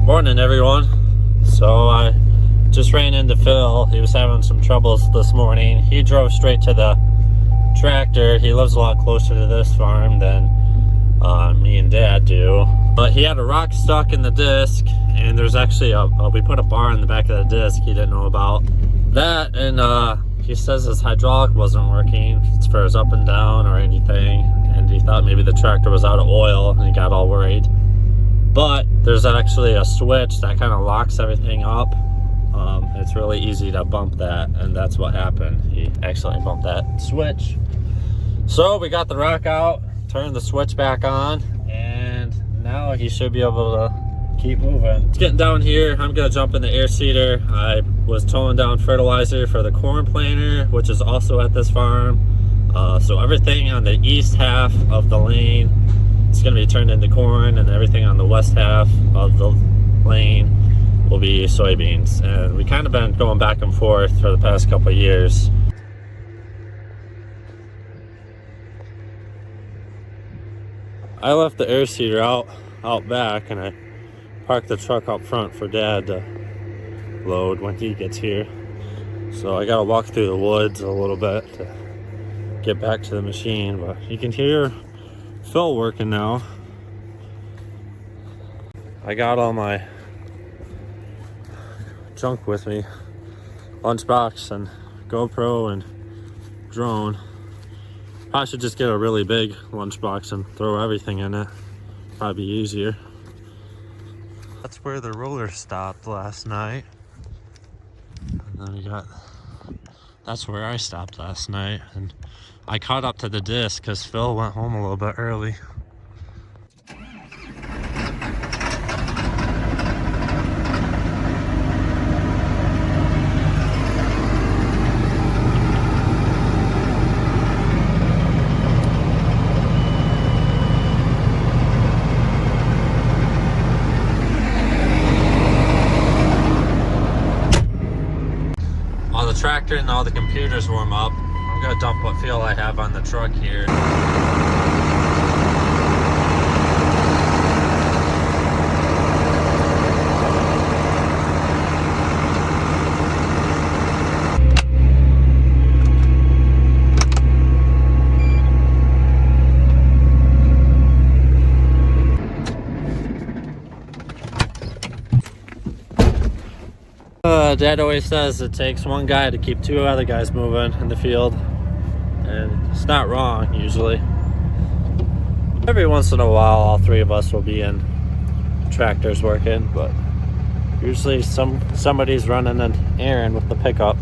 Morning, everyone. So I just ran into Phil. He was having some troubles this morning. He drove straight to the tractor. He lives a lot closer to this farm than me and Dad do. But he had a rock stuck in the disc, and there's actually we put a bar in the back of the disc he didn't know about. That, and he says his hydraulic wasn't working as far as up and down or anything, and he thought maybe the tractor was out of oil, and he got all worried. But there's actually a switch that kind of locks everything up. It's really easy to bump that, and that's what happened. He accidentally bumped that switch. So we got the rock out, turned the switch back on, and now he should be able to keep moving. It's getting down here. I'm gonna jump in the air seeder. I was towing down fertilizer for the corn planter, which is also at this farm. So everything on the east half of the lane, it's going to be turned into corn, and everything on the west half of the lane will be soybeans. And we kind of been going back and forth for the past couple of years. I left the air seeder out back, and I parked the truck up front for Dad to load when he gets here. So I got to walk through the woods a little bit to get back to the machine, but you can hear Phil working now. I got all my junk with me, lunchbox and GoPro and drone. I should just get a really big lunchbox and throw everything in it. Probably be easier. That's where the roller stopped last night. And then that's where I stopped last night, and I caught up to the disc because Phil went home a little bit early. While the tractor and all the computers warm up, I'm gonna dump what fuel I have on the truck here. Dad always says it takes one guy to keep two other guys moving in the field, and it's not wrong usually. Every once in a while all three of us will be in tractors working, but usually somebody's running an errand with the pickup.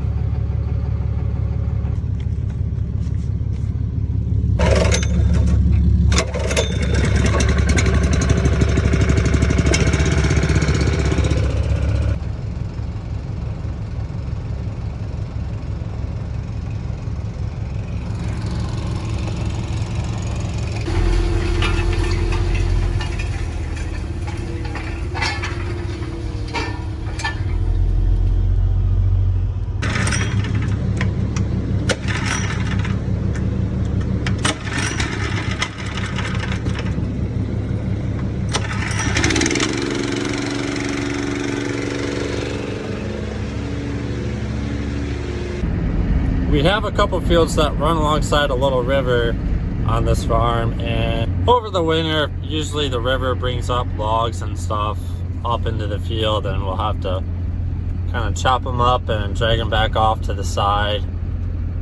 We have a couple fields that run alongside a little river on this farm, and over the winter usually the river brings up logs and stuff up into the field, and we'll have to kind of chop them up and drag them back off to the side.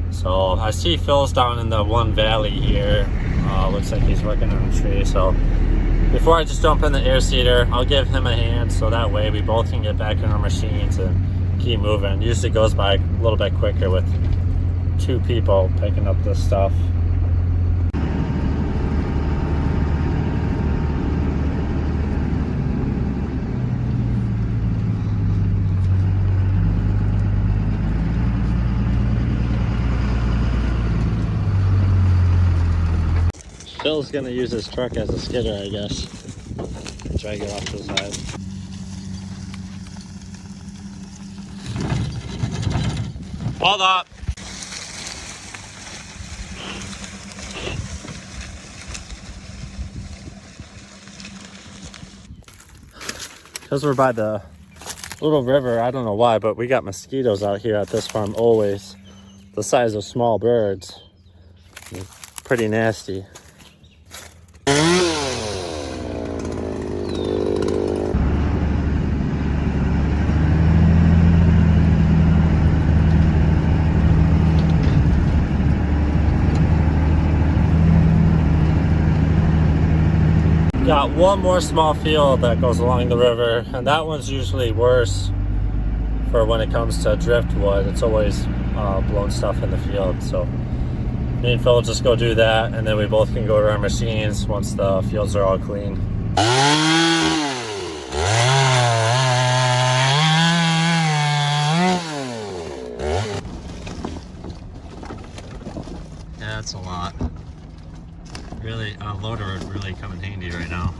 So I see Phil's down in the one valley here. Looks like he's working on a tree. So before I just jump in the air seeder, I'll give him a hand so that way we both can get back in our machines and keep moving. Usually goes by a little bit quicker with two people picking up this stuff. Phil's gonna use his truck as a skidder, I guess. Drag it off to the side. Hold up. because we're by the little river, I don't know why, but we got mosquitoes out here at this farm always. The size of small birds. Pretty nasty. Got one more small field that goes along the river, and that one's usually worse for when it comes to driftwood. It's always blowing stuff in the field. So me and Phil will just go do that, and then we both can go to our machines once the fields are all clean. Yeah, that's a lot. Really, a loader would really come in handy right now.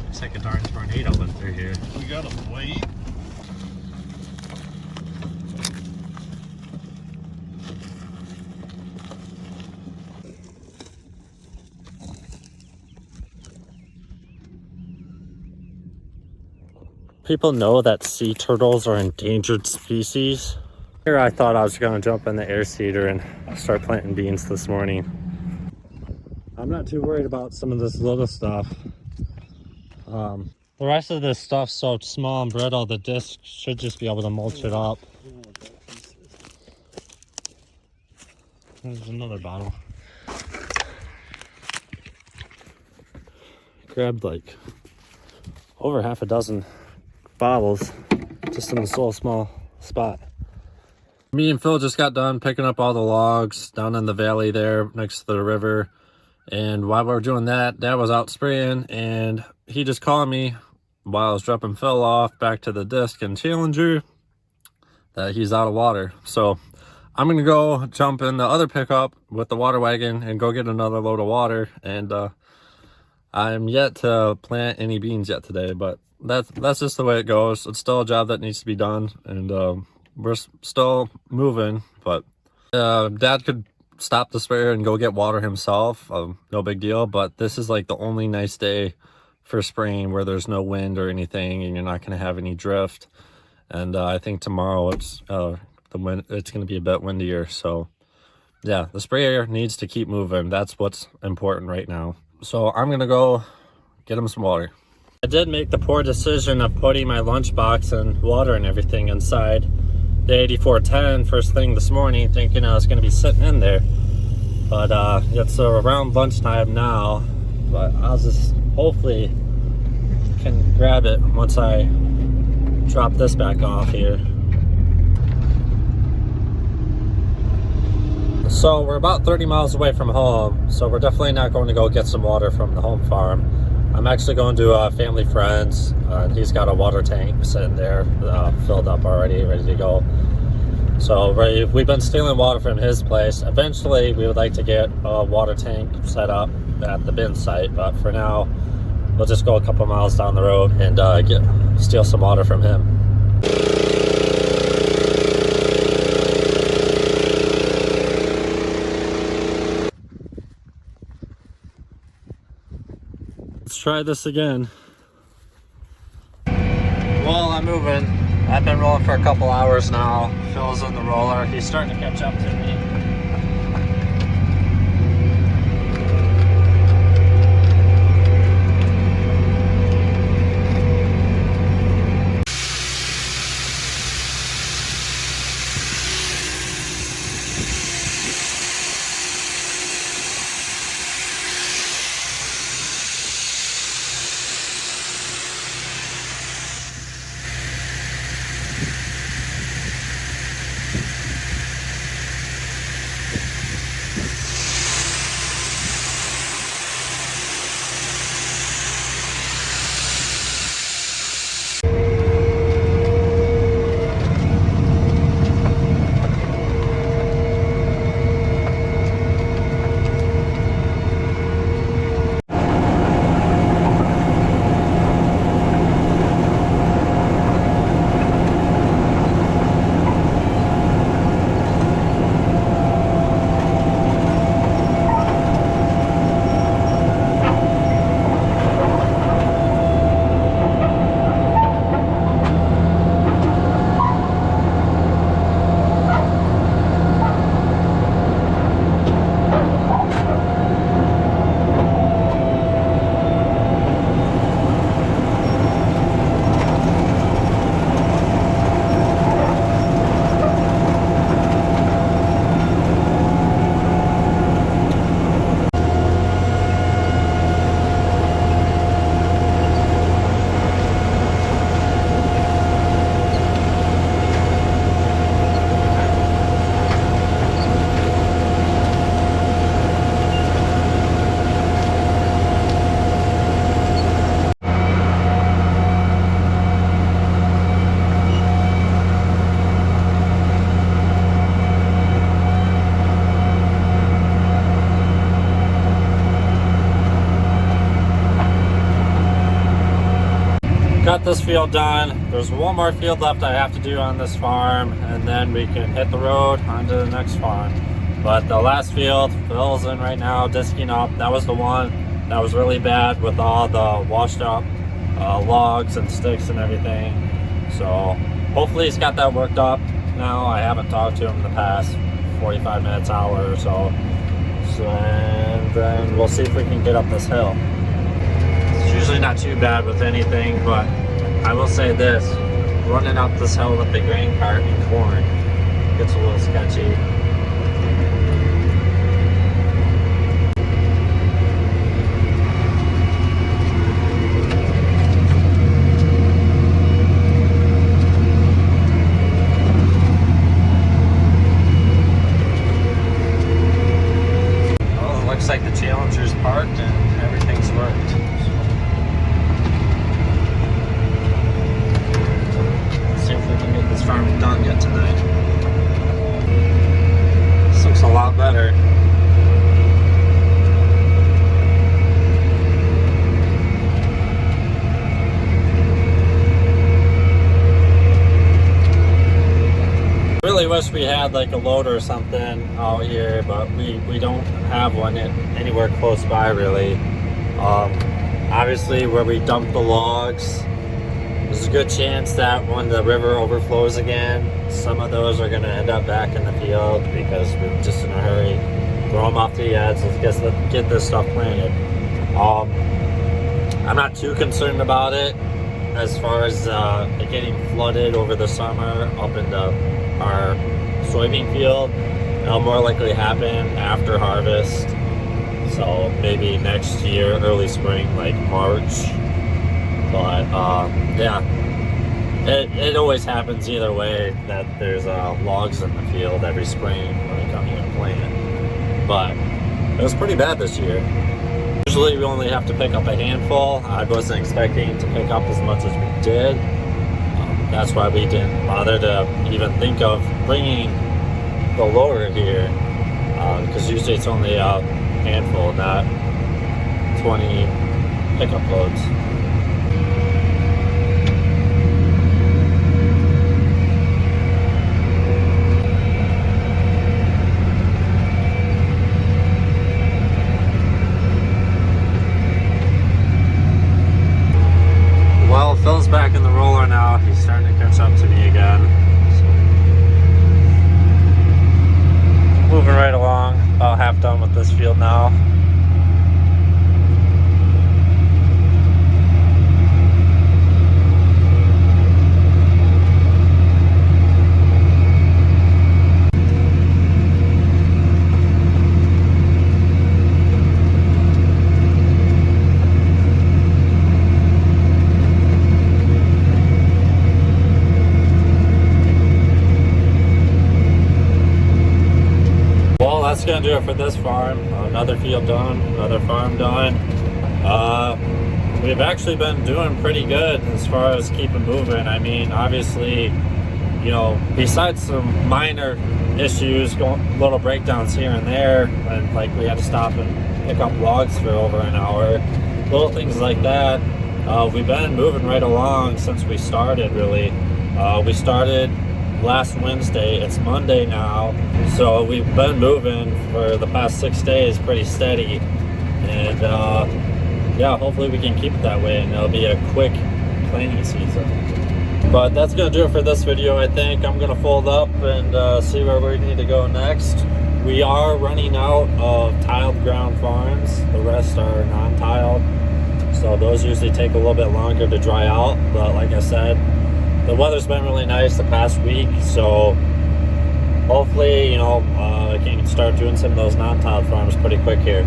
Looks like a darn tornado went through here. We gotta wait. People know that sea turtles are endangered species. Here I thought I was going to jump in the air seeder and start planting beans this morning. I'm not too worried about some of this little stuff. The rest of this stuff's so small and brittle, the disc should just be able to mulch it up. There's another bottle. Grabbed like over half a dozen bottles just in this little small spot. Me and Phil just got done picking up all the logs down in the valley there next to the river. And while we were doing that, Dad was out spraying, and he just called me while I was dropping Phil off back to the disc and Challenger that he's out of water. So I'm going to go jump in the other pickup with the water wagon and go get another load of water. And I'm yet to plant any beans yet today, but that's just the way it goes. It's still a job that needs to be done, and we're still moving, but Dad could stop the sprayer and go get water himself. No big deal, but this is like the only nice day for spraying where there's no wind or anything, and you're not going to have any drift. And I think tomorrow it's going to be a bit windier. So yeah, the sprayer needs to keep moving. That's what's important right now. So I'm going to go get him some water. I did make the poor decision of putting my lunchbox and water and everything inside the 8410 first thing this morning, thinking I was going to be sitting in there. But it's around lunchtime now, but I'll just hopefully can grab it once I drop this back off here. So we're about 30 miles away from home, so we're definitely not going to go get some water from the home farm. I'm actually going to a family friend's, and he's got a water tank sitting there filled up already, ready to go. So we've been stealing water from his place. Eventually we would like to get a water tank set up at the bin site, but for now we'll just go a couple miles down the road and steal some water from him. Let's try this again. Well, I'm moving. I've been rolling for a couple hours now. Phil's in the roller. He's starting to catch up to me. got this field done. There's one more field left I have to do on this farm, and then we can hit the road onto the next farm. But the last field, Phil's in right now, disking up. That was the one that was really bad with all the washed up logs and sticks and everything. So hopefully he's got that worked up now. I haven't talked to him in the past 45 minutes, hour or so. And then we'll see if we can get up this hill. It's usually not too bad with anything, but I will say this, running up this hill with the grain cart and corn gets a little sketchy. Looks like the Challenger's parked and everything's worked. Let's see if we can get this farm done yet tonight. This looks a lot better. Really wish we had like a loader or something out here, but we don't have one anywhere close by really. Obviously where we dump the logs, there's a good chance that when the river overflows again, some of those are going to end up back in the field because we're just in a hurry. Throw them off the edge, let's get this stuff planted. I'm not too concerned about it as far as it getting flooded over the summer up into our soybean field. It'll more likely happen after harvest, so maybe next year, early spring, like March. But yeah, it always happens either way, that there's logs in the field every spring when they come here and plant. But it was pretty bad this year. Usually we only have to pick up a handful. I wasn't expecting to pick up as much as we did. That's why we didn't bother to even think of bringing the loader here, because usually it's only a handful, not 20 pickup loads. Well, Phil's back in the roller now. He's starting to catch up to me again. So, moving right along, about half done with this field now. That's gonna do it for this farm. Another field done, another farm done. We've actually been doing pretty good as far as keeping moving. I mean, obviously, you know, besides some minor issues, little breakdowns here and there, and like we had to stop and pick up logs for over an hour, little things like that. We've been moving right along since we started, really. We started last Wednesday. It's Monday now, so we've been moving for the past 6 days pretty steady, and yeah, hopefully we can keep it that way and it'll be a quick planting season. But that's gonna do it for this video. I think I'm gonna fold up and see where we need to go next. We are running out of tiled ground farms. The rest are non-tiled, so those usually take a little bit longer to dry out, but like I said, the weather's been really nice the past week, so hopefully, you know, I can start doing some of those non-tiled farms pretty quick here.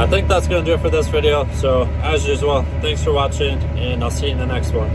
I think that's going to do it for this video. So as usual, thanks for watching, and I'll see you in the next one.